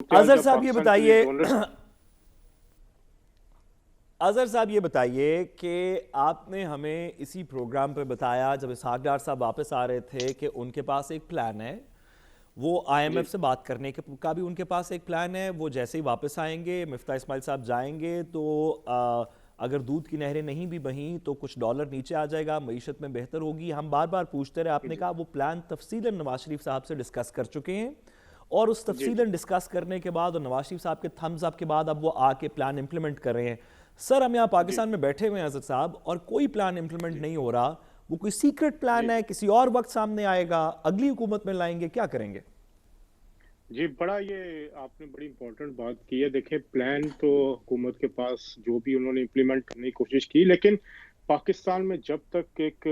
अजहर जब साहब ये पाकिस्तान के लिए बताइए डोनर अजहर साहब ये बताइए कि आपने हमें इसी प्रोग्राम पे बताया जब इसहाक डार साहब वापस आ रहे थे कि उनके पास एक प्लान है, वो जी आईएमएफ से बात करने का भी उनके पास एक प्लान है। वो जैसे ही वापस आएंगे, मिफ्ता इस्माइल साहब जाएंगे तो अगर दूध की नहरें नहीं भी बहीं तो कुछ डॉलर नीचे आ जाएगा, मईशत में बेहतर होगी। हम बार बार पूछते रहे, आपने जी कहा वो प्लान तफसीलन नवाज शरीफ साहब से डिस्कस कर चुके हैं और उस जी जी तफसीलन डिस्कस करने के बाद और नवाज शरीफ साहब के थम्स अप के बाद अब वो आके प्लान इंप्लीमेंट कर रहे हैं। सर, हम यहाँ जी पाकिस्तान में बैठे हुए हैं अजहर साहब, और कोई प्लान इंप्लीमेंट जी नहीं हो रहा। वो कोई सीक्रेट प्लान जी है, किसी और वक्त सामने आएगा, अगली हुकूमत में लाएंगे, क्या करेंगे? जी बड़ा ये आपने बड़ी इंपॉर्टेंट बात की है। देखिए, प्लान तो हुकूमत के पास जो भी उन्होंने इम्प्लीमेंट करने की कोशिश की, लेकिन पाकिस्तान में जब तक एक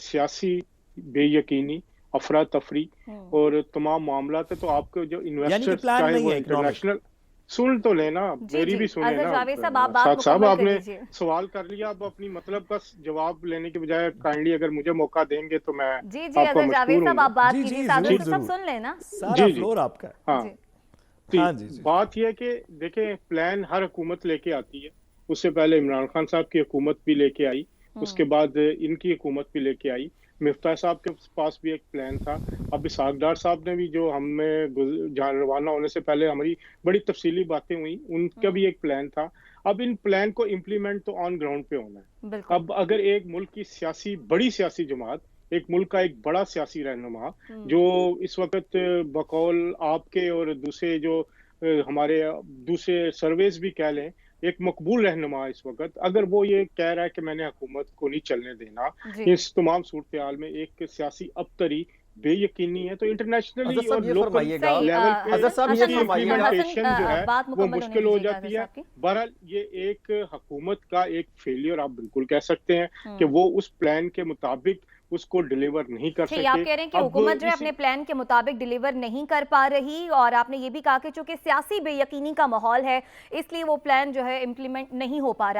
सियासी बेयकीनी, अफरा तफरी और तमाम मामला थे, तो आपके जो यानी कि इन्वेस्टर्स, प्लान चाहे नहीं वो है इकोनॉमिक। इंटरनेशनल, सुन तो लेना, जी मेरी जी, भी सुने अजहर ना। जावेद साहब आप बात साहब साहब मुकम्मल कर आपने लीजिए। सवाल कर लिया, अब अपनी मतलब का जवाब लेने के बजाय काइंडली अगर मुझे मौका देंगे तो मैं जी जी, आपका अजहर जावेद मशकूर साहब हूँ। आप बात जी कीजिए, जी, सादर जरूर जी से सब जरूर, सुन लेना। सारा जी जी फ्लोर आपका है। हाँ। जी हाँ जी जी। बात यह है कि देखें, प्लान हर हुकूमत लेके आती है। उससे पहले इमरान खान साहब की हुकूमत भी लेके आई, उसके बाद इनकी हुकूमत भी लेके आई। मिफ्ता साहब के पास भी एक प्लान था। अब इसहाक डार साहब ने भी, जो हमें जहाँ रवाना होने से पहले हमारी बड़ी तफसीली बातें हुई, उनका भी एक प्लान था। अब इन प्लान को इम्प्लीमेंट तो ऑन ग्राउंड पे होना है। बिल्कुल। अब अगर एक मुल्क की बड़ी सियासी जमात, एक मुल्क का एक बड़ा सियासी रहनुमा, जो इस वक्त बकौल आपके और दूसरे जो हमारे दूसरे सर्वेज भी कह लें, एक मकबूल रहनुमा इस वक्त, अगर वो ये कह रहा है कि मैंने हुकूमत को नहीं चलने देना, जी इस तमाम सूरत हाल में एक सियासी अबतरी बेयकीनी है, तो अजहर इंटरनेशनली और साहब ये लोकल फरमाइएगा, सही। लेवल पे अजहर साहब ये इसकी हसन फरमाइएगा, इम्प्लीमेंटेशन जो है बात वो मुकम्मल होने मुश्किल हो दीजिएगा जाती अजहर है। साहब की। बहरहाल ये एक हुकूमत का एक फेलियर आप बिल्कुल कह सकते हैं कि हम्म। वो उस प्लान के मुताबिक उसको डिलीवर नहीं कर ठीक है, आप सके। कह रहे हैं कि अब हुकूमत जो है इसी अपने प्लान के मुताबिक डिलीवर नहीं कर पा रही, और आपने ये भी कहा कि चूंकि सियासी बेयकीनी का माहौल है इसलिए वो प्लान जो है इम्प्लीमेंट नहीं हो पा रहा।